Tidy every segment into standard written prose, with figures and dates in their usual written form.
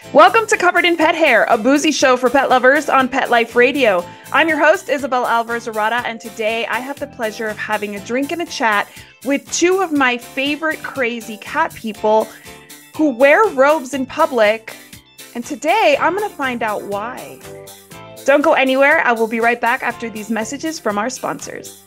Welcome to Covered in Pet Hair, a boozy show for pet lovers on Pet Life Radio. I'm your host, Isabel Alvarez-Arata, and today I have the pleasure of having a drink and a chat with two of my favorite crazy cat people who wear robes in public, and today I'm going to find out why. Don't go anywhere. I will be right back after these messages from our sponsors.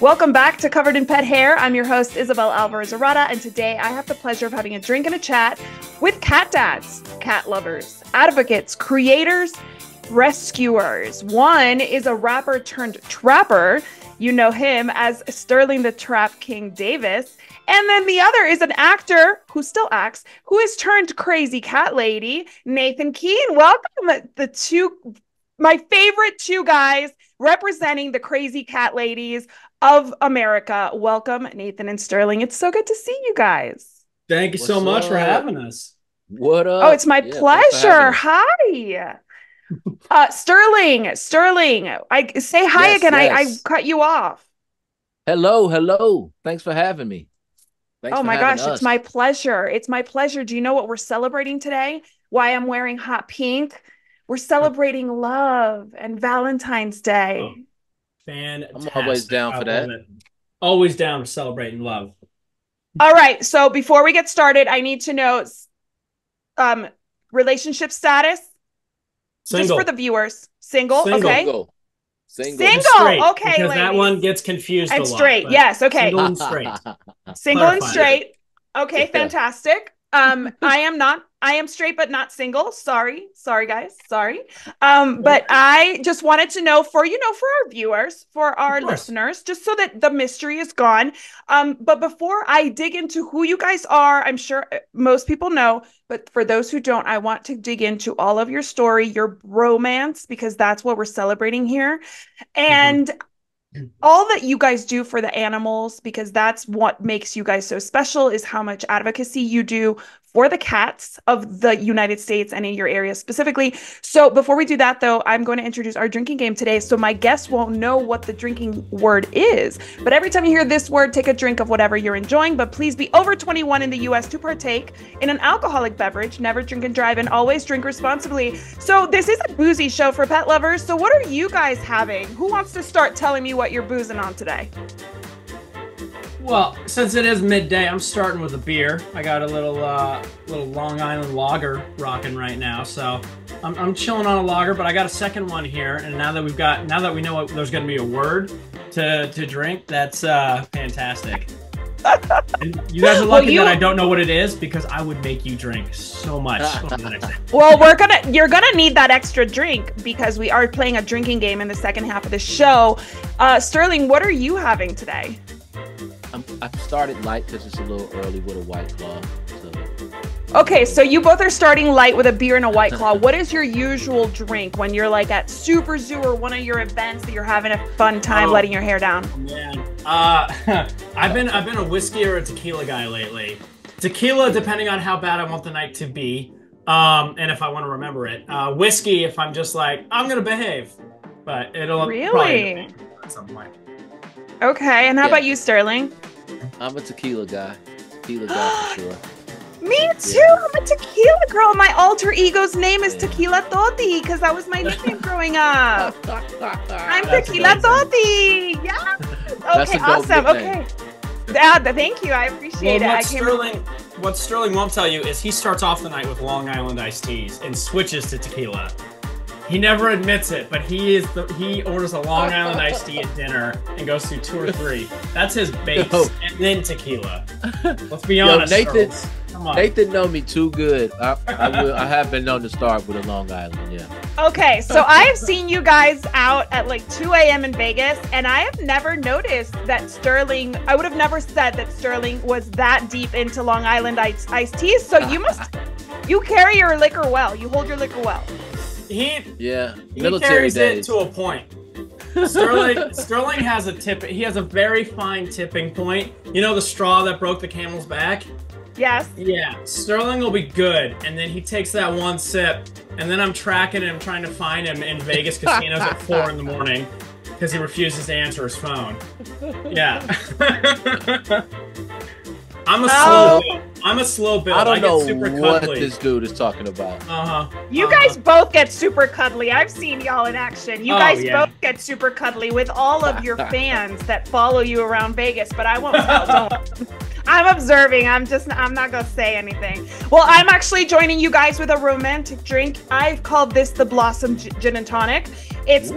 Welcome back to Covered in Pet Hair. I'm your host, Isabel Alvarez-Arata, and today I have the pleasure of having a drink and a chat with cat dads, cat lovers, advocates, creators, rescuers. One is a rapper turned trapper. You know him as Sterling the TrapKing Davis. And then the other is an actor who still acts, who is turned crazy cat lady, Nathan Kehn. Welcome, my favorite two guys representing the crazy cat ladies of America. Welcome, Nathan and Sterling. It's so good to see you guys. Thank you so much for having us. What up? Oh, it's my pleasure. Hi. Sterling, I say hi again. I cut you off. Hello. Thanks for having me. Oh my gosh, it's my pleasure. It's my pleasure. Do you know what we're celebrating today? Why I'm wearing hot pink? We're celebrating love and Valentine's Day. Oh, fantastic. I'm always down for that. Always down for celebrating love. All right. So before we get started, I need to know relationship status. Single. Just for the viewers. Single. Okay. Single. Straight, Okay. Because ladies. that one gets confused and a lot. Straight. Yes. Okay. Single and straight. Single and straight. Okay. Fantastic. I am straight, but not single. Sorry, guys. Sorry. But I just wanted to know for our viewers, for our listeners, just so that the mystery is gone. But before I dig into who you guys are, I'm sure most people know, but for those who don't, I want to dig into all of your story, your bromance, because that's what we're celebrating here. And all that you guys do for the animals, because that's what makes you guys so special, is how much advocacy you do for the cats of the United States and in your area specifically. So before we do that, though, I'm going to introduce our drinking game today. So my guests won't know what the drinking word is, but every time you hear this word, take a drink of whatever you're enjoying, but please be over 21 in the US to partake in an alcoholic beverage. Never drink and drive, and always drink responsibly. So this is a boozy show for pet lovers. So what are you guys having? Who wants to start telling me what you're boozing on today? Well, since it is midday, I'm starting with a beer. I got a little Long Island lager rocking right now, so I'm chilling on a lager. But I got a second one here, and now that we know there's going to be a word to drink, that's fantastic. And you guys are lucky that I don't know what it is, because I would make you drink so much. Well, you're gonna need that extra drink, because we are playing a drinking game in the second half of the show. Sterling, what are you having today? I've started light because it's a little early with a White Claw. Okay, so you both are starting light with a beer and a White Claw. What is your usual drink when you're like at Super Zoo or one of your events that you're having a fun time letting your hair down? Man, I've been a whiskey or a tequila guy lately. Tequila, depending on how bad I want the night to be, and if I want to remember it. Whiskey, if I'm just like, I'm gonna behave, but it'll probably be at some point. Okay, and how about you, Sterling? I'm a tequila guy. Tequila guy for sure. Me too. Yeah. I'm a tequila girl. My alter ego's name is Tequila Toti, because that was my nickname growing up. I'm Tequila Toti. Yeah. Okay, awesome. Okay. Thank you. I appreciate it. What Sterling won't tell you is he starts off the night with Long Island iced teas and switches to tequila. He never admits it, but he orders a Long Island iced tea at dinner and goes through 2 or 3. That's his base, and then tequila. Let's be honest. Nathan know me too good. I have been known to start with a Long Island. Yeah. Okay, so I have seen you guys out at like 2 a.m. in Vegas, and I have never noticed that Sterling. I would have never said that Sterling was that deep into Long Island iced teas. So you carry your liquor well. You hold your liquor well. He military carries days. it to a point. Sterling has a tip. He has a very fine tipping point. You know the straw that broke the camel's back? Yes. Yeah. Sterling will be good, and then he takes that one sip, and then I'm tracking him, trying to find him in Vegas casinos at 4 in the morning because he refuses to answer his phone. Yeah. I'm a slow build. I don't know super what cuddly. this dude is talking about. You guys both get super cuddly. I've seen y'all in action. You guys both get super cuddly with all of your fans that follow you around Vegas, but I won't tell. Don't. I'm observing. I'm not going to say anything. Well, I'm actually joining you guys with a romantic drink. I've called this the Blossom Gin and Tonic. It's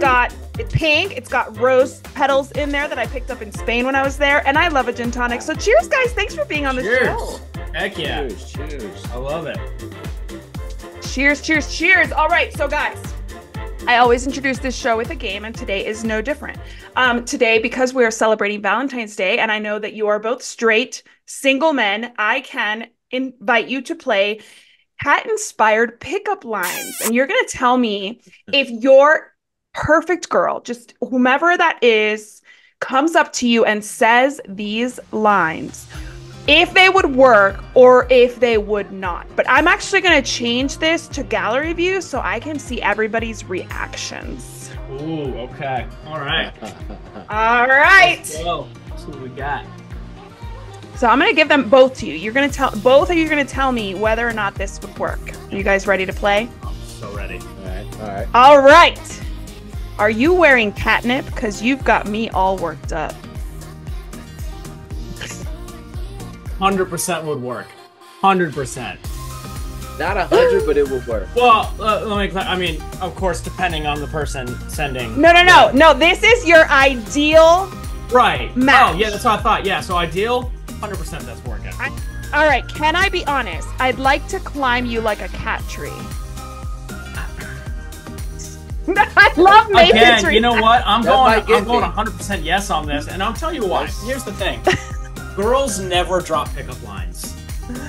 pink. It's got rose petals in there that I picked up in Spain when I was there. And I love a gin tonic. So cheers, guys. Thanks for being on the show. Heck yeah. Cheers. I love it. Cheers, cheers, cheers. All right. So guys, I always introduce this show with a game, and today is no different. Today, because we are celebrating Valentine's Day, and I know that you are both straight, single men, I can invite you to play cat-inspired pickup lines. And you're going to tell me if your perfect girl, just whomever that is, comes up to you and says these lines, if they would work or if they would not. But I'm actually going to change this to gallery view so I can see everybody's reactions. Ooh, okay. All right. All right. Let's go. Let's see what we got. So I'm going to give them both to you. You're going to tell, both of you are going to tell me whether or not this would work. Are you guys ready to play? I'm so ready. All right. All right. Are you wearing catnip? Because you've got me all worked up. 100% would work. 100%. Not 100, but it will work. Well, let me. I mean, of course, depending on the person sending. No. This is your ideal. Right. Match. Oh, yeah, that's what I thought. Yeah, so ideal, 100% that's working. All right. Can I be honest? I'd like to climb you like a cat tree. I love masonry. Again, you know what? I'm going 100% yes on this, and I'll tell you why. Here's the thing. Girls never drop pickup lines.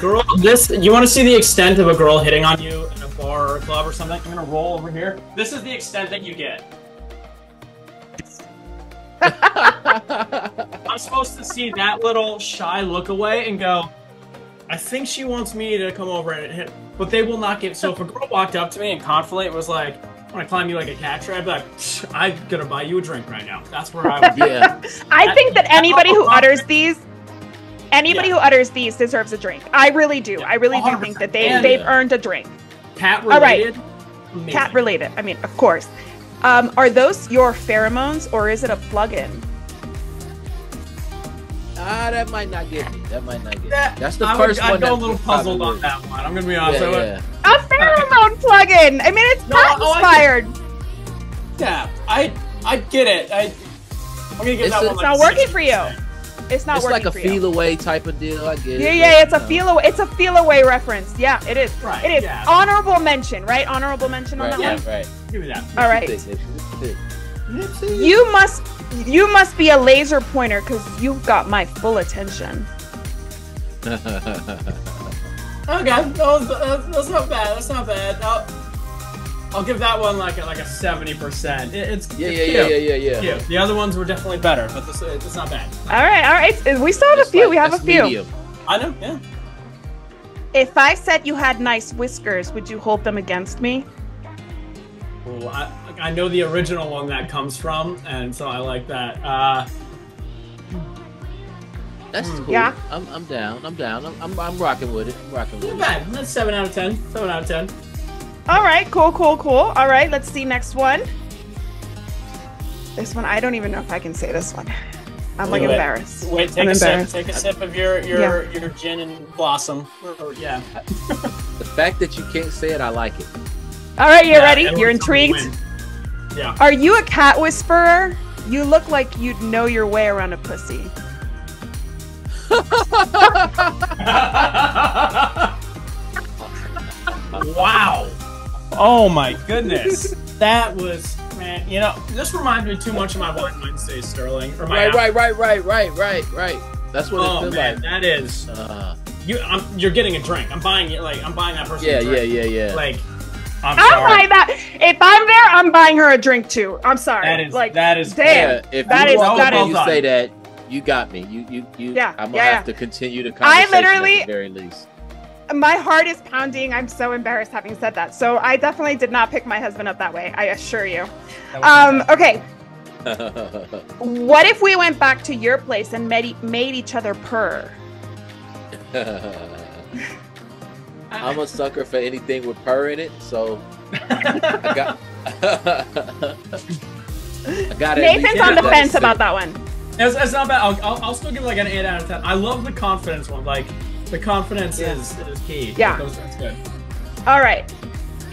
You want to see the extent of a girl hitting on you in a bar or a club or something? I'm gonna roll over here. This is the extent that you get. I'm supposed to see that little shy look away and go, I think she wants me to come over and hit, but they will not get. So if a girl walked up to me and confidently was like, I want to climb you like a cat tree, I'd be like, I'm gonna buy you a drink right now. That's where I would be. Yeah. I think that anybody who utters these who utters these deserves a drink. I really do. I really do think that they've earned a drink. Cat related? All right. Cat related. I mean, of course. Are those your pheromones or is it a plug-in? That might not get me. That's the first one. I'd go a little puzzled on that one. I'm gonna be honest. Yeah. A pheromone plug-in. I mean, it's cat-inspired. Yeah, I get it. I'm gonna give that one. It's not working for you. It's not working for you. It's like a feel away type of deal. I get it. Yeah. It's a feel away. It's a feel away reference. Yeah, it is. Right. It is. Yeah. Honorable mention, right? Honorable mention on that one. Right. Give me that. All right. You must be a laser pointer because you've got my full attention. Okay, that's not bad. That's not bad. I'll give that one like a 70%. It's cute. The other ones were definitely better, but it's not bad. All right. We still have a few. We have a few. Medium. I know. Yeah. If I said you had nice whiskers, would you hold them against me? Well, I know the original one that comes from, and so I like that. That's cool. Yeah. I'm down. I'm rocking with it. Not bad. That's 7 out of 10. 7 out of 10. All right. Cool. All right. Let's see next one. This one, I don't even know if I can say this one. I'm like embarrassed. Wait, take a sip. Take a sip of your gin and blossom. Yeah. The fact that you can't say it, I like it. All right, you're ready? You're intrigued? Yeah. Are you a cat whisperer? You look like you'd know your way around a pussy. Wow. Oh my goodness. That was, man, you know, this reminds me too much of my Wine Wednesday, Sterling. Or my right. That's what it feels like. That is, you're getting a drink. I'm buying that person a drink. Yeah. Like, I'll buy that. If I'm there, I'm buying her a drink too. I'm sorry. That is damn. Yeah, if that you is walk up and you done. say that, you got me. Yeah, I'm gonna have to continue the conversation at the very least. My heart is pounding. I'm so embarrassed having said that. So I definitely did not pick my husband up that way. I assure you. Okay. What if we went back to your place and made each other purr? I'm a sucker for anything with purr in it, so I got it. Nathan's on the fence about that one. It's not bad. I'll still give it like an 8 out of 10. I love the confidence one. Like the confidence is key. Yeah, that's good. All right,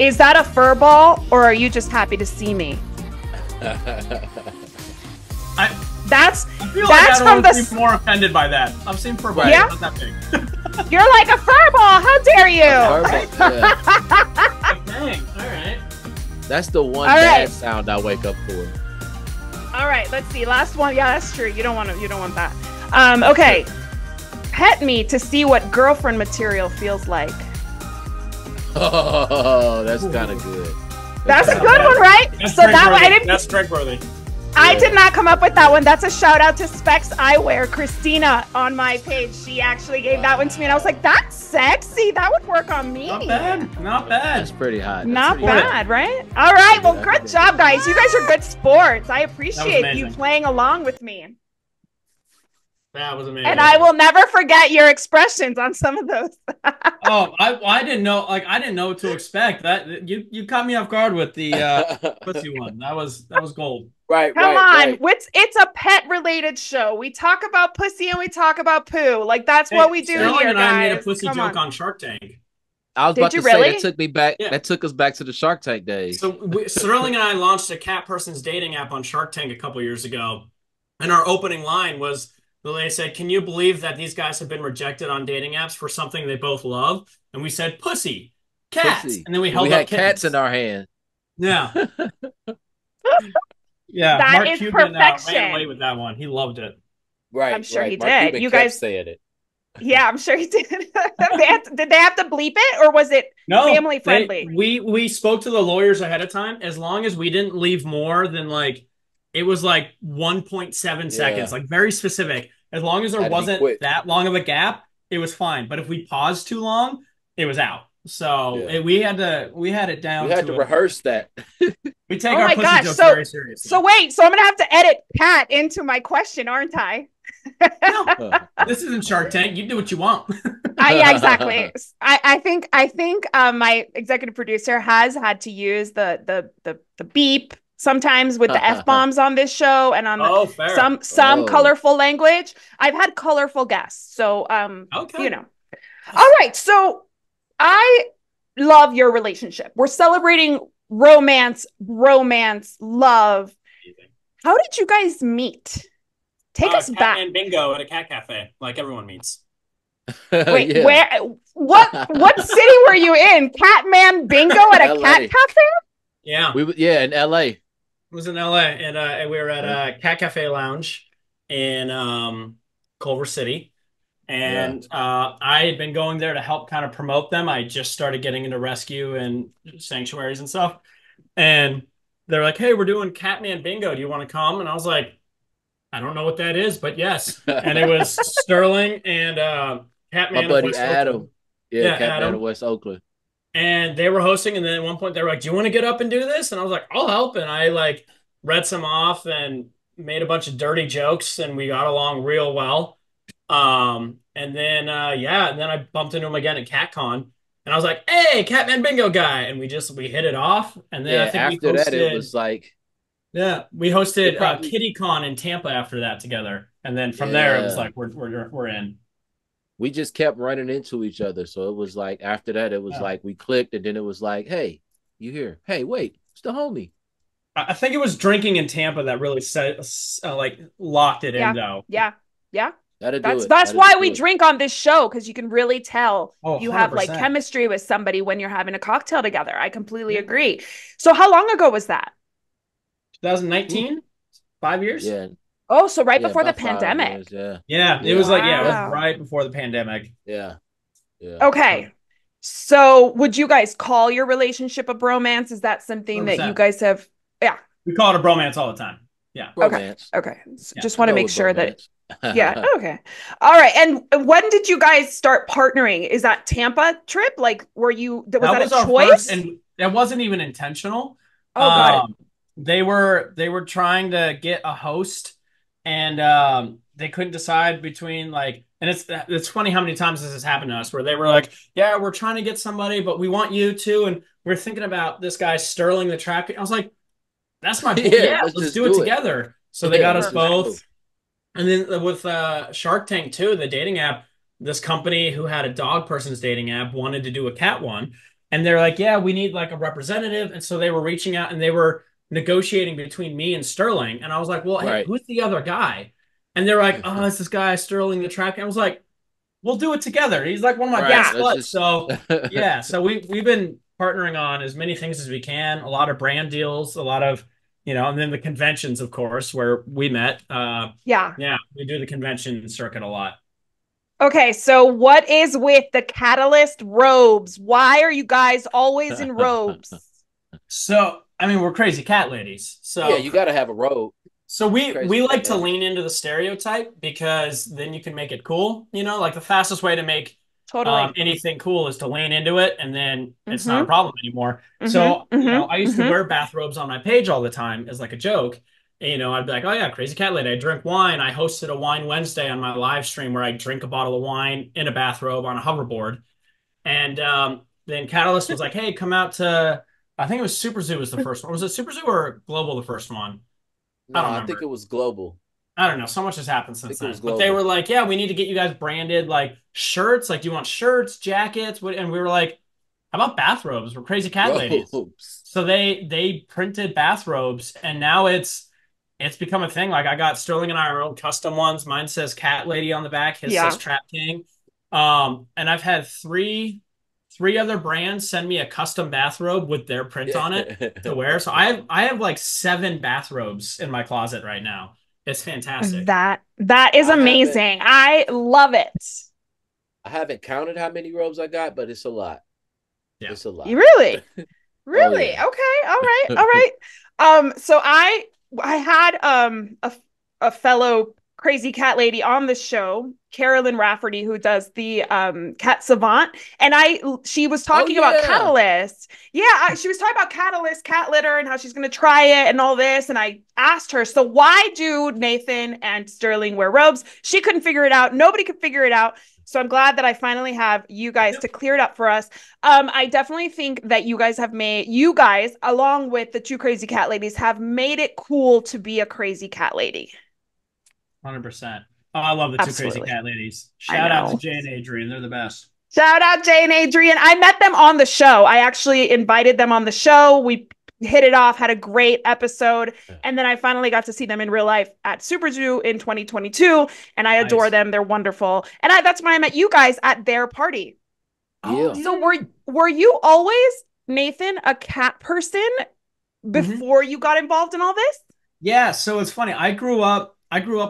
is that a fur ball or are you just happy to see me? That's from the. More offended by that. I've seen fur balls. Yeah. Not that big. You're like a fur ball. How dare you? Dang. All right. That's the one bad sound I wake up for. All right. Let's see. Last one. Yeah, that's true. You don't want that. Okay. Pet me to see what girlfriend material feels like. Oh, that's kind of good. That's a good one, right? That's so that one, I didn't. That's drink-worthy. I did not come up with that one. That's a shout out to Specs Eyewear, Christina on my page. She actually gave that one to me, and I was like, "That's sexy. That would work on me." Not bad. Not bad. That's pretty hot. Not bad, right? All right. Well, good job, guys. You guys are good sports. I appreciate you playing along with me. That was amazing. And I will never forget your expressions on some of those. Oh, I didn't know. Like I didn't know what to expect. That you caught me off guard with the pussy one. That was gold. Right. Come on. It's a pet related show. We talk about pussy and we talk about poo. Like that's what we do here, and guys. I made a pussy joke on Shark Tank. I was about to say that took me back. Yeah. That took us back to the Shark Tank days. So Sterling and I launched a cat person's dating app on Shark Tank a couple years ago, and our opening line was. The lady said, "Can you believe that these guys have been rejected on dating apps for something they both love?" And we said, "Pussy, cats," and then we had cats in our hand. Yeah, yeah. That Mark is Cuban perfection. ran away with that one. He loved it. Right, I'm sure he Mark did. Cuban you guys saying it. Yeah, I'm sure he did. Did they have to bleep it, or was it family friendly? We spoke to the lawyers ahead of time. As long as we didn't leave more than like. It was like 1.7 seconds, like very specific. As long as there wasn't that long of a gap, it was fine. But if we paused too long, it was out. So we had it down. We had to rehearse that. We take our pussy jokes very seriously. So wait, so I'm gonna have to edit Pat into my question, aren't I? No, this isn't Shark Tank. You do what you want. Yeah, exactly. I think my executive producer has had to use the beep. Sometimes with the F-bombs on this show and on some colorful language. I've had colorful guests. So, you know. All right. So I love your relationship. We're celebrating romance, love. How did you guys meet? Take us back. And bingo at a cat cafe, like everyone meets. Wait, what city were you in? Catman bingo at a cat cafe? Yeah. In LA. It was in LA, and we were at a Cat Cafe Lounge in Culver City, and I had been going there to help kind of promote them. I just started getting into rescue and sanctuaries and stuff, and they're like, "Hey, we're doing Catman Bingo. Do you want to come?" And I was like, "I don't know what that is, but yes." And it was Sterling and Catman. My buddy Adam. Yeah, Catman of West Oakland. And they were hosting, and then at one point they were like, "Do you want to get up and do this?" And I was like, "I'll help." And I like read some off and made a bunch of dirty jokes, and we got along real well. And then I bumped into him again at CatCon, and I was like, "Hey, Catman Bingo guy," and we hit it off. And then I think after that it was like, we hosted KittyCon in Tampa after that together, and then from there it was like we're in. We just kept running into each other. So it was like, after that, it was like we clicked, and then it was like, "Hey, you here? Hey, wait, it's the homie." I think it was drinking in Tampa that really locked it in, though. Yeah. That's why we drink on this show, because you can really tell you 100%. have like chemistry with somebody when you're having a cocktail together. I completely agree. So how long ago was that? 2019? 5 years? Yeah. Oh, so right before the pandemic. It was it was right before the pandemic. Yeah. Okay. So would you guys call your relationship a bromance? Is that something that you 100%. guys have? Yeah. We call it a bromance all the time. Yeah. Okay. Romance. Okay. Yeah. Just I want to go make with sure that. bromance. Yeah. Okay. All right. And when did you guys start partnering? Is that Tampa trip? Like, was That that a was our first, choice? and it wasn't even intentional. Oh, got it. Um, they were trying to get a host, and they couldn't decide between like, and it's funny how many times this has happened to us where they were like, yeah, we're trying to get somebody, but we want you to, and we're thinking about this guy Sterling the TrapKing. I was like, that's my boy. Yeah, Yeah, let's let's just do it do it. together. So they Yeah, got let's us just Perfect. go. both. And then with Shark Tank too, the dating app, this company who had a dog person's dating app wanted to do a cat one. And they're like, yeah, we need like a representative. And so they were reaching out and they were negotiating between me and Sterling. And I was like, well, hey, Right. who's the other guy? And they're like, oh, it's this guy, Sterling the track. I was like, we'll do it together. He's like one of my Right. best Yeah. Let's buds. just So yeah, so we've been partnering on as many things as we can, a lot of brand deals, a lot of, and then the conventions, of course, where we met. Yeah. Yeah, we do the convention circuit a lot. Okay. So what is with the cat-alyst robes? Why are you guys always in robes? So, I mean, we're crazy cat ladies. yeah, So you gotta have a road. So we Crazy we cat like to lady. lean into the stereotype because then you can make it cool. Like the fastest way to make Totally. anything cool is to lean into it, and then it's not a Mm-hmm. problem anymore. So Mm-hmm. I Mm-hmm. used to Mm-hmm. wear bathrobes on my page all the time as like a joke. And, I'd be like, oh yeah, crazy cat lady. I drink wine. I hosted a wine Wednesday on my live stream where I drink a bottle of wine in a bathrobe on a hoverboard. And then Catalyst was like, hey, come out to. I think it was Super Zoo was the first one. Was it Super Zoo or Global the first one? I No, don't I think remember. it was global. I don't know. So much has happened I since think it was then. But they global. were like, yeah, we need to get you guys branded like shirts. Like, do you want shirts, jackets? What? And we were like, how about bathrobes? We're crazy cat ladies. Robes. So they printed bathrobes, and now it's become a thing. Like I got Sterling and I our own custom ones. Mine says Cat Lady on the back. His says Yeah. TrapKing. And I've had three other brands send me a custom bathrobe with their print on it to wear. So I have like 7 bathrobes in my closet right now. It's fantastic. That is I haven't amazing. I love it. I haven't counted how many robes I got, but it's a lot. Yeah. It's a lot. Really? Oh Really? yeah. Okay. All right. All right. So I had a fellow crazy cat lady on the show, Carolyn Rafferty, who does the cat savant, and she was Oh talking about yeah. catalyst. Yeah, she was talking about catalyst, cat litter, and how she's going to try it and all this. And I asked her, so why do Nathan and Sterling wear robes? She couldn't figure it out. Nobody could figure it out. So I'm glad that I finally have you guys to clear it up for us. I definitely think that you guys, along with the two crazy cat ladies, have made it cool to be a crazy cat lady. 100%. Oh, I love the two crazy Absolutely. cat ladies. I Shout out to know. Jay and Adrian. They're the best. Shout out Jay and Adrian. I met them on the show. I actually invited them on the show. We hit it off, had a great episode. And then I finally got to see them in real life at Super Zoo in 2022. And I adore Nice. them. They're wonderful. And that's why I met you guys at their party. Oh, Yeah. So yeah. were you always, Nathan, a cat person Mhm. before you got involved in all this? Yeah, so it's funny. I grew up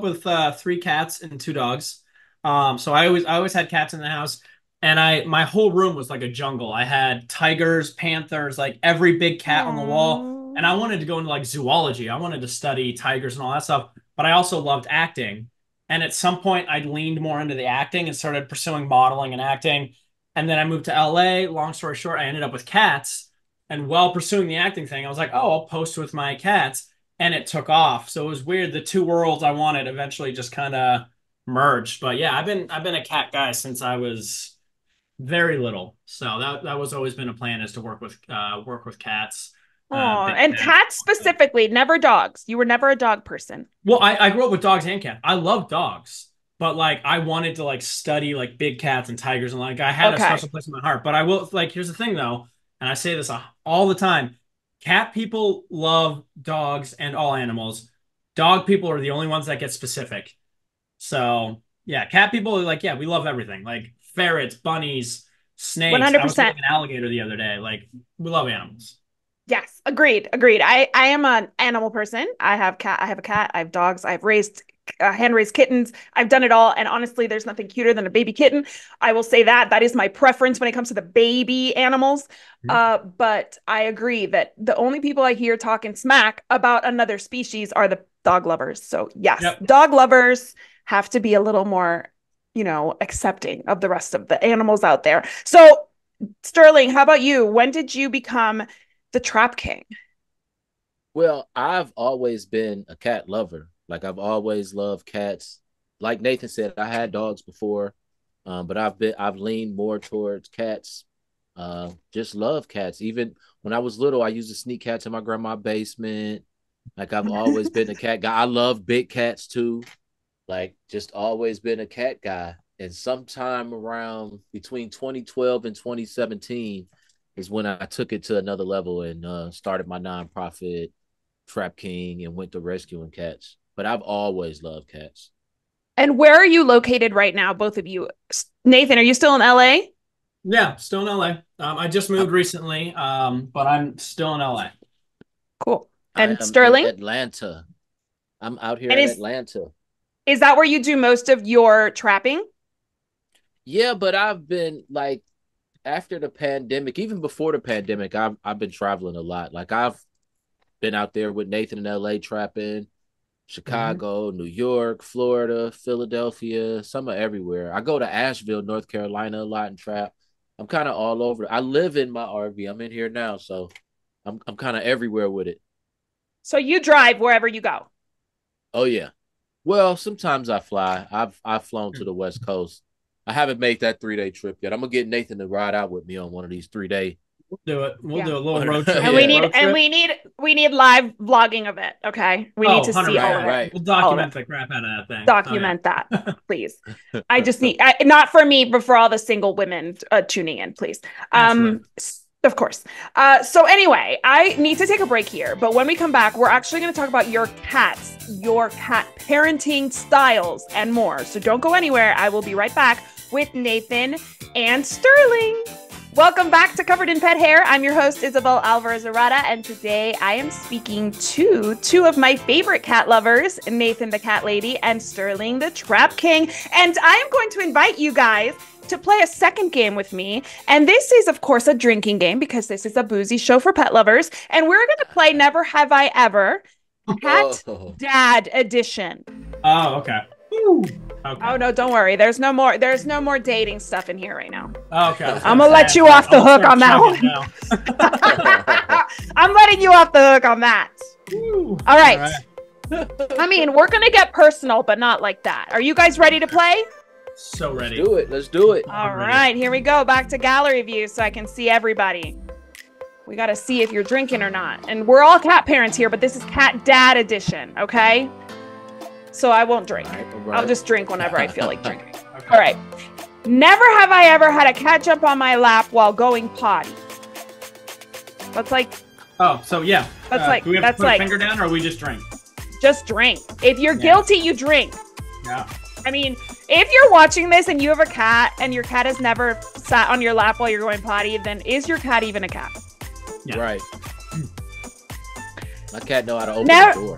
with 3 cats and 2 dogs. So I always had cats in the house, and my whole room was like a jungle. I had tigers, panthers, like every big cat on the wall, and I Aww. wanted to go into like zoology. I wanted to study tigers and all that stuff, but I also loved acting. And at some point, I leaned more into the acting and started pursuing modeling and acting. And then I moved to LA. Long story short, I ended up with cats. And while pursuing the acting thing, I was like, oh, I'll post with my cats, and it took off. So it was weird. The two worlds I wanted eventually just kind of merged. But yeah, I've been a cat guy since I was very little. So that was always been a plan, is to work with cats, big And cats. cats specifically, never dogs. You were never a dog person. Well, I grew up with dogs and cats. I love dogs, but like I wanted to like study like big cats and tigers, and like I had a Okay. special place in my heart. But I will like, here's the thing though, and I say this all the time: cat people love dogs and all animals. Dog people are the only ones that get specific. So yeah, cat people are like, yeah, we love everything, like ferrets, bunnies, snakes. I was holding 100%. an alligator the other day. Like we love animals. Yes, agreed. Agreed. I am an animal person. I have a cat, I have dogs. I've raised hand-raised kittens. I've done it all. And honestly, there's nothing cuter than a baby kitten. I will say that. That is my preference when it comes to the baby animals. But I agree that the only people I hear talking smack about another species are the dog lovers. So yes, dog lovers have to be a little more, accepting of the rest of the animals out there. So Sterling, how about you? When did you become the TrapKing? Well, I've always been a cat lover. Like I've always loved cats. Like Nathan said, I had dogs before, but I've leaned more towards cats. Just love cats. Even when I was little, I used to sneak cats in my grandma's basement. Like I've always been a cat guy. I love big cats too. Like just always been a cat guy. And sometime around between 2012 and 2017 is when I took it to another level and started my nonprofit TrapKing and went to rescuing cats. But I've always loved cats. And where are you located right now, both of you? Nathan, are you still in LA? Yeah, still in LA. I just moved recently, but I'm still in LA. Cool. And Sterling? Atlanta. I'm out here in Atlanta. Is that where you do most of your trapping? Yeah, but I've been like after the pandemic, even before the pandemic, I've been traveling a lot. Like I've been out there with Nathan in LA trapping, Chicago, New York, Florida, Philadelphia, some are everywhere. I go to Asheville, North Carolina a lot and trap. I'm kind of all over. I live in my RV. I'm in here now, so I'm kind of everywhere with it. So you drive wherever you go. Oh yeah. Well, sometimes I fly. I've flown to the West Coast. I haven't made that 3-day trip yet. I'm gonna get Nathan to ride out with me on one of these 3-day. We'll do it. We'll do a little road trip. And we need live vlogging of it. Okay, we need to see all of it. Right. We'll document the crap out of that thing. Document that, please. I just need not for me, but for all the single women tuning in, please. Of course. So anyway, I need to take a break here, but when we come back, we're actually going to talk about your cats, your cat parenting styles, and more. So don't go anywhere. I will be right back with Nathan and Sterling. Welcome back to Covered in Pet Hair. I'm your host, Isabel Alvarez-Arata, and today I am speaking to two of my favorite cat lovers, Nathan the CatLady and Sterling the TrapKing. And I am going to invite you guys to play a second game with me. And this is, of course, a drinking game because this is a boozy show for pet lovers. And we're going to play Never Have I Ever, Cat Dad Edition. Oh, okay. Okay. Oh no, don't worry. There's no more dating stuff in here right now. Oh, okay. I'm gonna let you off the hook on that one. I'm letting you off the hook on that. All right. I mean, we're gonna get personal, but not like that. Are you guys ready to play? So ready. Let's do it. Let's do it. All right, here we go. Back to gallery view so I can see everybody. We got to see if you're drinking or not. And we're all cat parents here, but this is Cat Dad Edition, okay? So I won't drink. All right. I'll just drink whenever I feel like drinking. Okay. All right. Never have I ever had a cat jump on my lap while going potty. That's like... Oh, so yeah. That's like... Do we have to put a finger down or we just drink? Just drink. If you're guilty, you drink. Yeah. I mean, if you're watching this and you have a cat and your cat has never sat on your lap while you're going potty, then is your cat even a cat? Yeah. Right. My cat know how to open the door.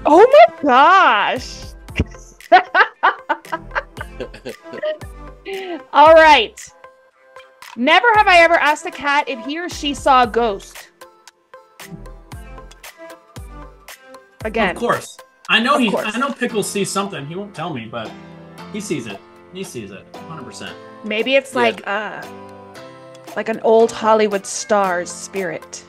Oh my gosh. All right. Never have I ever asked a cat if he or she saw a ghost. Again. Of course. I know Pickles sees something. He won't tell me, but he sees it. He sees it. 100%. Maybe it's like an old Hollywood star's spirit.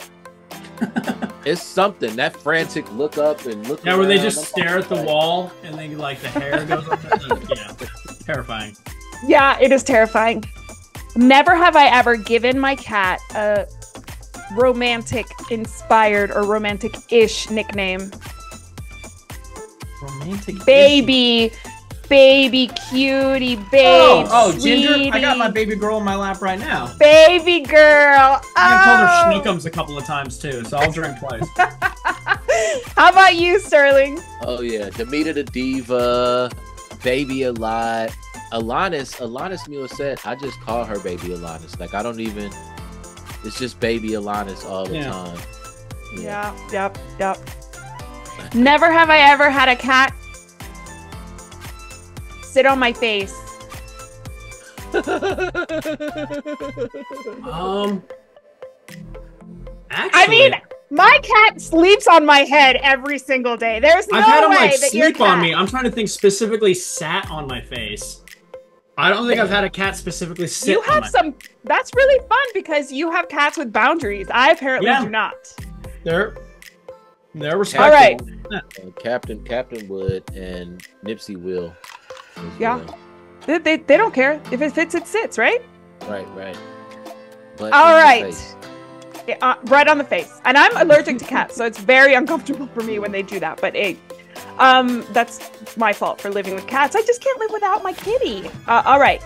It's something, that frantic look up and look. Yeah, where they just stare at the wall and then like the hair goes up. Yeah, terrifying. Yeah, it is terrifying. Never have I ever given my cat a romantic-inspired or romantic-ish nickname. Romantic baby cutie, babe. Oh, Ginger! I got my baby girl in my lap right now. Baby girl. I called her Schnookums a couple of times too, so I'll drink twice. How about you, Sterling? Oh yeah, Demeter the Diva, Baby a lot. Alanis Musette, I just call her Baby Alanis. Like I don't even. It's just Baby Alanis all the time. Yeah. Yep. Never have I ever had a cat sit on my face? Actually, I mean, my cat sleeps on my head every single day. There's no I've had him way like that your sleep on me. I'm trying to think specifically sat on my face. I don't think I've had a cat specifically sit You on have my some. That's really fun because you have cats with boundaries. I apparently do not. They're responsible. All right. Captain Wood and Nipsey will. Yeah. Well. They don't care. If it fits, it sits, right? Right. But all right. Yeah, right on the face. And I'm allergic to cats, so it's very uncomfortable for me when they do that. But hey, that's my fault for living with cats. I just can't live without my kitty. All right.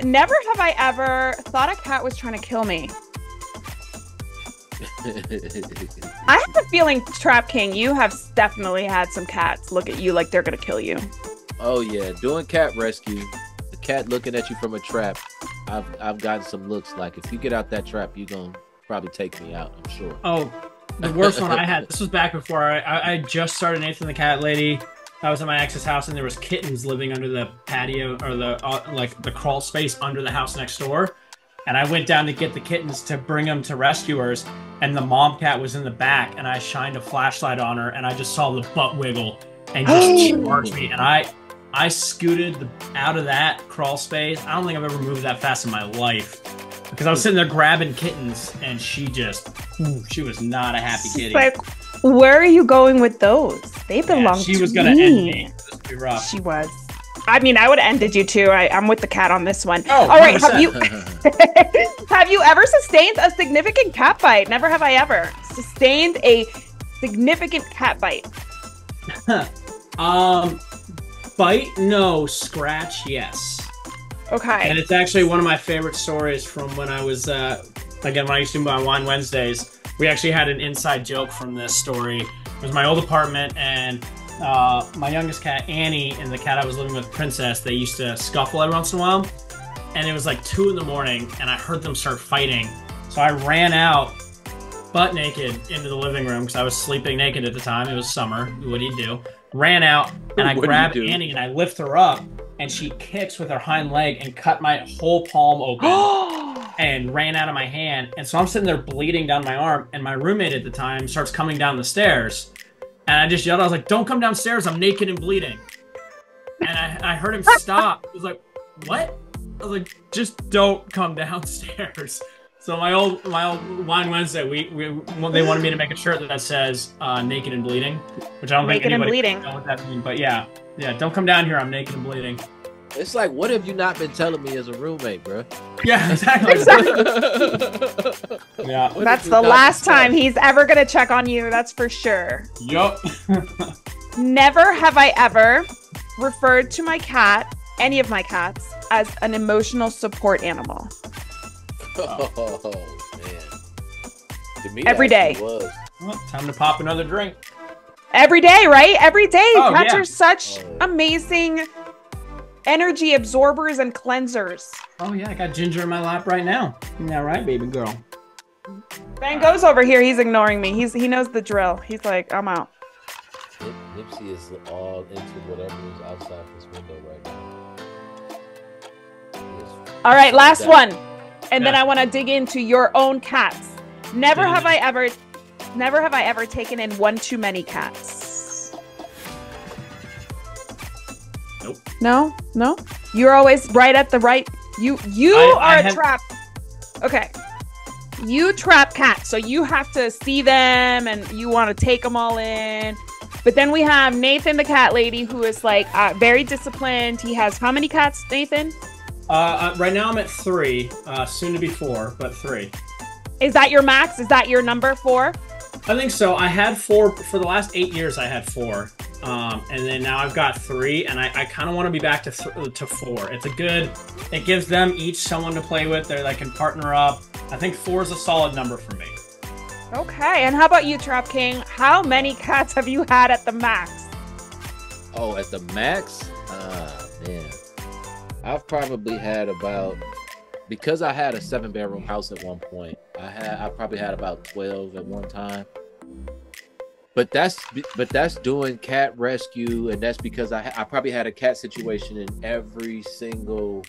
Never have I ever thought a cat was trying to kill me. I have a feeling, TrapKing, you have definitely had some cats look at you like they're gonna kill you. Oh yeah, doing cat rescue, the cat looking at you from a trap. I've gotten some looks like, if you get out that trap, you're gonna probably take me out, I'm sure. Oh, the worst one I had, this was back before I just started Nathan the Cat Lady. I was at my ex's house and there was kittens living under the patio, or the like the crawl space under the house next door. And I went down to get the kittens to bring them to rescuers, and the mom cat was in the back, and I shined a flashlight on her, and I just saw the butt wiggle and just charged me. And I scooted out of that crawl space. I don't think I've ever moved that fast in my life, because I was sitting there grabbing kittens, and she was not a happy kitty. Like, where are you going with those? They belong to me. She was going to end me. This would be rough. She was. I mean, I would have ended you too. I'm with the cat on this one. Oh, all right. 100%. Have you ever sustained a significant cat bite? Never have I ever sustained a significant cat bite. Bite, no. Scratch, yes. Okay. And it's actually one of my favorite stories from when I was, again, when I used to do my Wine Wednesdays. We actually had an inside joke from this story. It was my old apartment, and my youngest cat, Annie, and the cat I was living with, Princess, they used to scuffle every once in a while. And it was like 2 in the morning, and I heard them start fighting. So I ran out, butt naked, into the living room, because I was sleeping naked at the time. It was summer. What do you do? Ran out, and I grabbed Annie, and I lift her up, and she kicks with her hind leg and cut my whole palm open and ran out of my hand. And so I'm sitting there bleeding down my arm, and my roommate at the time starts coming down the stairs. And I just yelled, I was like, "Don't come downstairs, I'm naked and bleeding." And I heard him stop. He was like, "What?" I was like, "Just don't come downstairs." So my old Wine Wednesday, they wanted me to make a shirt that says "naked and bleeding," which I don't think anybody knows what that means. But yeah, don't come down here, I'm naked and bleeding. It's like, what have you not been telling me as a roommate, bro? Yeah, exactly. Yeah. That's the last time he's ever going to check on you. That's for sure. Yup. Never have I ever referred to my cat, any of my cats, as an emotional support animal. Oh, man. To me, every day. Was. Well, time to pop another drink. Every day, right? Every day. Oh, Cats are such amazing energy absorbers and cleansers. Oh yeah, I got Ginger in my lap right now. Isn't that right, baby girl? Van Gogh's over here. He's ignoring me. He knows the drill. He's like, I'm out. Nipsey is all into whatever is outside this window right now. All right, last one. And then I want to dig into your own cats. Never have I ever taken in one too many cats. Nope. No? You're always right at the right. You are a trap. Okay. You trap cats, so you have to see them and you want to take them all in. But then we have Nathan the Cat Lady, who is like very disciplined. He has how many cats, Nathan? Right now I'm at 3, soon to be 4, but 3. Is that your max? Is that your number 4? I think so. I had 4 for the last 8 years. I had 4, and then now I've got 3, and I kind of want to be back to 4. It gives them each someone to play with. They can partner up. I think 4 is a solid number for me. Okay, and how about you, TrapKing? How many cats have you had at the max? Oh, at the max? Man. I've probably had about, because I had a 7-bedroom house at one point, I probably had about 12 at one time. that's doing cat rescue, and that's because I probably had a cat situation in every single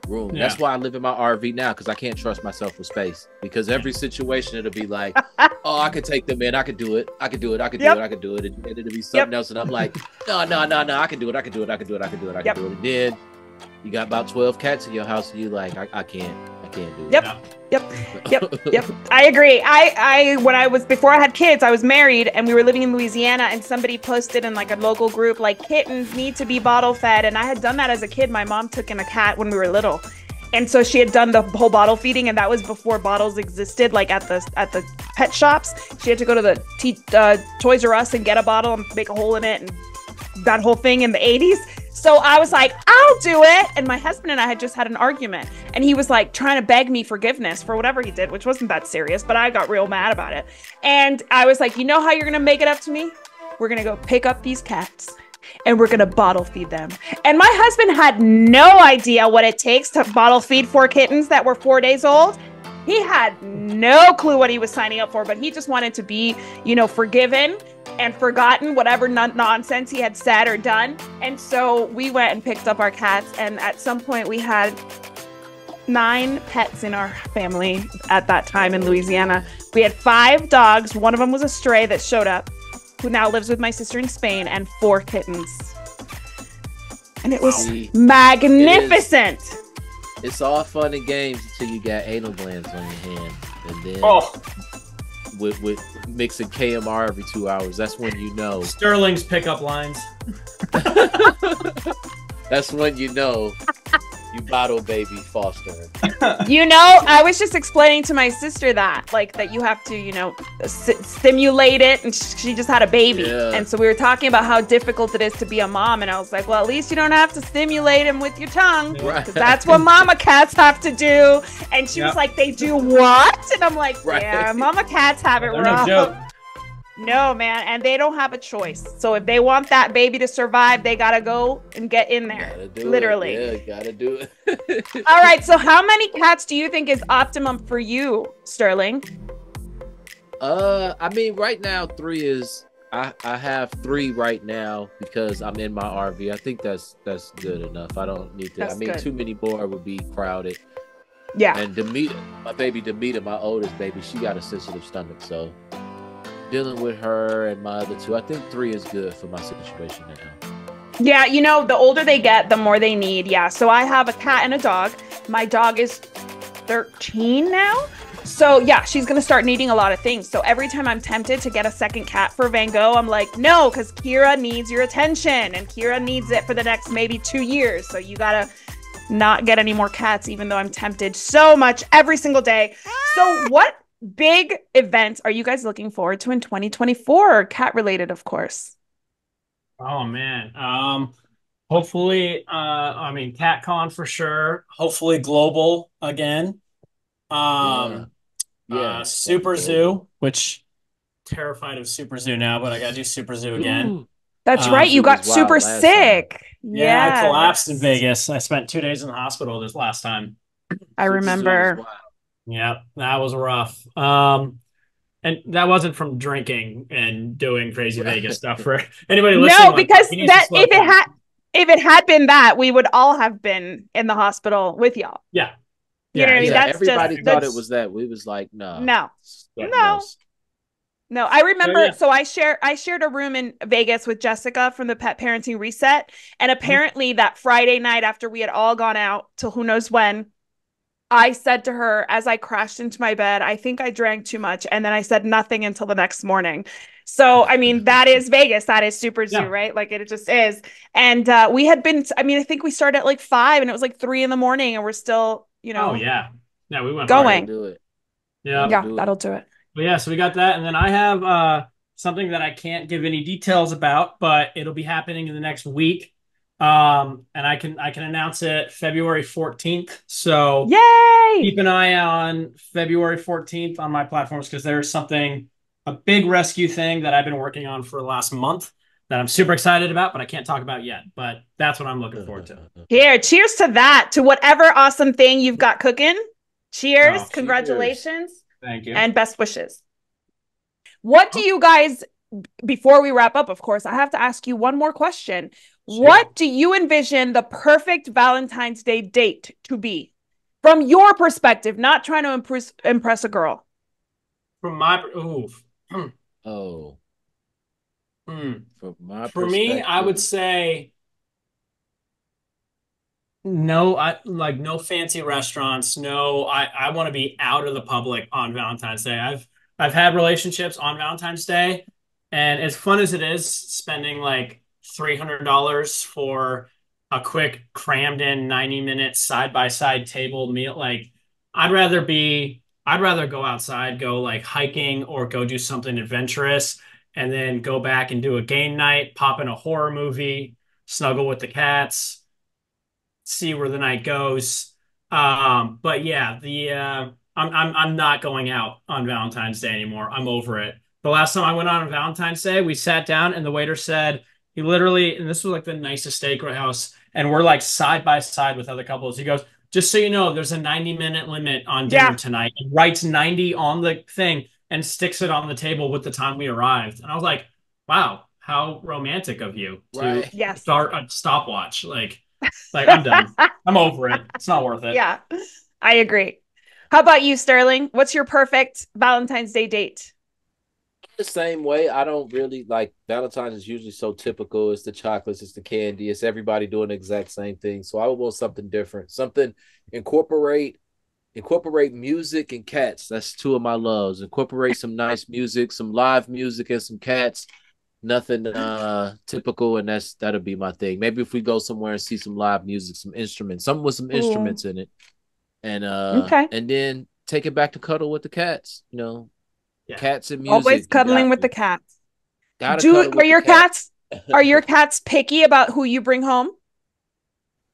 room. That's why I live in my RV now, because I can't trust myself with space. Because every situation it'll be like, oh, I could take them in, I could do it, I could do it, I could do it, I could do it, and it'll be something else, and I'm like, no, I can do it, I can do it, I can do it, I can do it, I can do it. And then you got about 12 cats in your house, and you like, I can't do it. Yep. I agree. Before I had kids, I was married and we were living in Louisiana, and somebody posted in like a local group, like, kittens need to be bottle fed. And I had done that as a kid. My mom took in a cat when we were little. And so she had done the whole bottle feeding, and that was before bottles existed, like at the pet shops. She had to go to the Toys R Us and get a bottle and make a hole in it, and that whole thing in the 80s. So I was like, I'll do it. And my husband and I had just had an argument, and he was like trying to beg me forgiveness for whatever he did, which wasn't that serious, but I got real mad about it. And I was like, you know how you're going to make it up to me? We're going to go pick up these cats and we're going to bottle feed them. And my husband had no idea what it takes to bottle feed 4 kittens that were 4 days old. He had no clue what he was signing up for, but he just wanted to be, forgiven and forgotten whatever nonsense he had said or done. And so we went and picked up our cats. And at some point we had 9 pets in our family at that time in Louisiana. We had 5 dogs. One of them was a stray that showed up, who now lives with my sister in Spain, and 4 kittens. And it was magnificent. It's all fun and games until you got anal glands on your hand, and then with mixing KMR every 2 hours, that's when you know. Sterling's pickup lines. That's when you know you bottle baby fostering. I was just explaining to my sister that you have to, stimulate it, and she just had a baby. Yeah. And so we were talking about how difficult it is to be a mom, and I was like, well, at least you don't have to stimulate him with your tongue, because that's what mama cats have to do. And she was like, they do what? And I'm like, yeah, mama cats have it rough. No joke. No, man, and they don't have a choice. So if they want that baby to survive, they gotta go and get in there. Literally. Yeah, gotta do it. All right, so how many cats do you think is optimum for you, Sterling? I mean, right now 3 is. I have 3 right now because I'm in my RV. I think that's good enough. I don't need to. That's good. Too many more would be crowded. Yeah. And my baby Demita, my oldest baby, she got a sensitive stomach, so dealing with her and my other 2, I think 3 is good for my situation now. Yeah, the older they get, the more they need. Yeah, so I have a cat and a dog. My dog is 13 now. So yeah, she's going to start needing a lot of things. So every time I'm tempted to get a second cat for Van Gogh, I'm like, no, because Kira needs your attention, and Kira needs it for the next maybe 2 years. So you got to not get any more cats, even though I'm tempted so much every single day. So what big events are you guys looking forward to in 2024? Cat related, of course. Oh man. Hopefully, CatCon for sure. Hopefully global again. Super Zoo, which terrified of Super Zoo now, but I gotta do Super Zoo again. Ooh, that's right. You got super sick. Yeah, I collapsed in Vegas. I spent 2 days in the hospital this last time. I remember. Yeah, that was rough. And that wasn't from drinking and doing crazy Vegas stuff for anybody listening. No, because if it had been that, we would all have been in the hospital with y'all. Yeah. You know what I mean? That's everybody thought it was that. We was like, no. I remember. So I shared a room in Vegas with Jessica from the Pet Parenting Reset, and apparently that Friday night after we had all gone out till who knows when, I said to her as I crashed into my bed, I think I drank too much. And then I said nothing until the next morning. So, I mean, that is Vegas. That is Super Zoo, right? Like it just is. And we had been, I think we started at like 5 and it was like 3 in the morning and we're still, Oh, yeah. Yeah, we went going. Do it. Yeah. That'll do it. But yeah, so we got that. And then I have something that I can't give any details about, but it'll be happening in the next week. And I can announce it February 14th. So yay! Keep an eye on February 14th on my platforms, because there's a big rescue thing that I've been working on for the last month that I'm super excited about, but I can't talk about yet. But that's what I'm looking forward to. Here, cheers to that, to whatever awesome thing you've got cooking. Cheers. Congratulations. Cheers. Thank you. And best wishes. What do you guys before we wrap up, of course, I have to ask you one more question. Sure. What do you envision the perfect Valentine's Day date to be? From your perspective, not trying to impress a girl. From my Oh, from my For me, I would perspective. say no, no fancy restaurants. No, I want to be out of the public on Valentine's Day. I've had relationships on Valentine's Day, and as fun as it is, spending like $300 for a quick crammed in 90-minute side by side table meal, like I'd rather go outside, go like hiking or go do something adventurous, and then go back and do a game night, pop in a horror movie, snuggle with the cats, see where the night goes. But yeah, I'm not going out on Valentine's Day anymore. I'm over it. The last time I went on Valentine's Day, we sat down and the waiter said he literally, and this was like the nicest steakhouse, and we're like side by side with other couples. He goes, just so you know, there's a 90-minute limit on dinner Yeah. tonight. And writes 90 on the thing and sticks it on the table with the time we arrived. And I was like, wow, how romantic of you to Right. Yes. start a stopwatch. Like I'm done. I'm over it. It's not worth it. Yeah, I agree. How about you, Sterling? What's your perfect Valentine's Day date? The same way. I don't really like Valentine's is usually so typical. It's the chocolates, it's the candy, it's everybody doing the exact same thing. So I would want something different. Something incorporate music and cats. That's two of my loves. Incorporate some nice music, some live music and some cats. Nothing typical, and that'll be my thing. Maybe if we go somewhere and see some live music, some instruments, something with some Ooh. instruments in it. Okay. And then take it back to cuddle with the cats, Yeah. cats and Always music. cuddling with the cats. Gotta cuddle Are with the your cat. cats are your cats picky about who you bring home?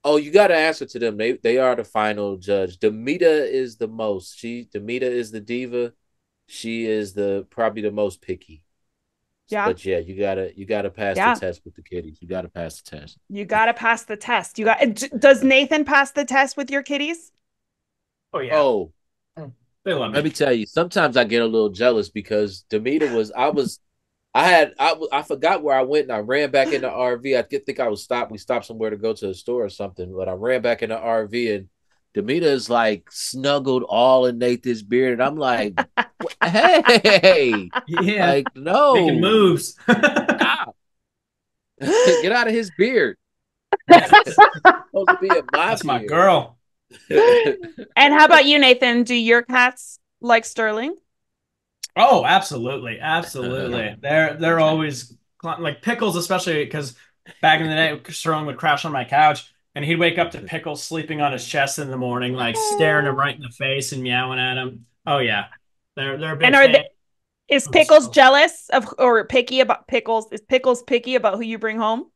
Oh, you got to answer to them. They are the final judge. Demita is the most. Demita is the diva. She is probably the most picky. Yeah. But yeah, you gotta pass the Yeah. test with the kitties. You gotta pass the test. You got to pass the test. Does Nathan pass the test with your kitties? Oh yeah. Oh, They love let me. me tell you. Sometimes I get a little jealous because Demita was. I forgot where I went and I ran back in the RV. I think I was stopped. We stopped somewhere to go to a store or something, but I ran back in the RV and Demita is like snuggled all in Nathan's beard, and I'm like, hey, Yeah. like Making no, moves. stop, get out of his beard. Yes. Supposed to be in my That's my beard. girl. And how about you, Nathan? Do your cats like Sterling? Oh, absolutely. Absolutely. They're always like Pickles, especially because back in the day, Sterling would crash on my couch and he'd wake up to Pickles sleeping on his chest in the morning, like staring him right in the face and meowing at him. Oh yeah. They're a And big fan. is of Pickles Sterling. jealous of or picky about Pickles? Is Pickles picky about who you bring home?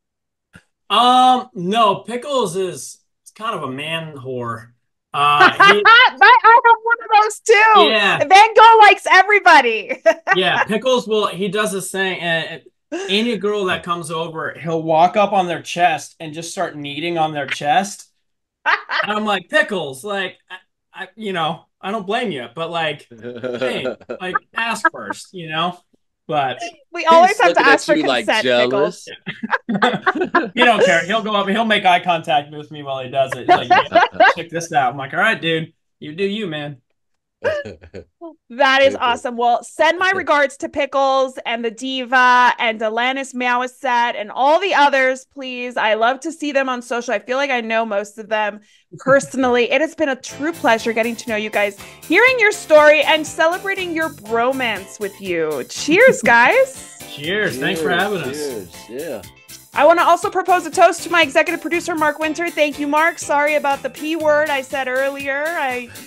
No, Pickles is kind of a man whore. He I have one of those too. Yeah. Van Gogh likes everybody. Yeah, Pickles will. He does this thing, and any girl that comes over, he'll walk up on their chest and just start kneading on their chest. And I'm like, Pickles, like, I don't blame you, but like, hey, like, ask first, But We always He's have to looking ask at for you like consent, Pickles. jealous. he don't care. He'll go up and he'll make eye contact with me while he does it. He's like, yeah, check this out. I'm like, all right, dude, you do you, man. That is awesome. Well, send my regards to Pickles and the Diva and Alanis Meow and all the others, please. I love to see them on social. I feel like I know most of them personally. It has been a true pleasure getting to know you guys, hearing your story, and celebrating your bromance with you. Cheers, guys. Cheers. Thanks for having us. Yeah. I want to also propose a toast to my executive producer, Mark Winter. Thank you, Mark. Sorry about the P word I said earlier.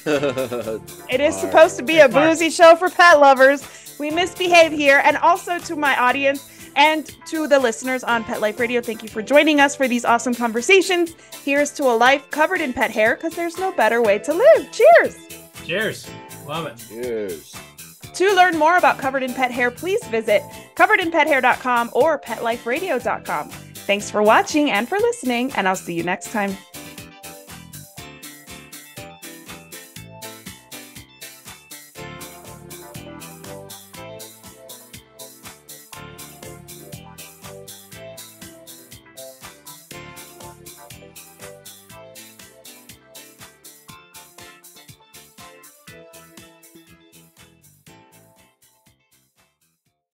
It is supposed to be a boozy show for pet lovers. We misbehave here. And also to my audience and to the listeners on Pet Life Radio, thank you for joining us for these awesome conversations. Here's to a life covered in pet hair, because there's no better way to live. Cheers. Cheers. Love it. Cheers. To learn more about Covered in Pet Hair, please visit coveredinpethair.com or petliferadio.com. Thanks for watching and for listening, and I'll see you next time.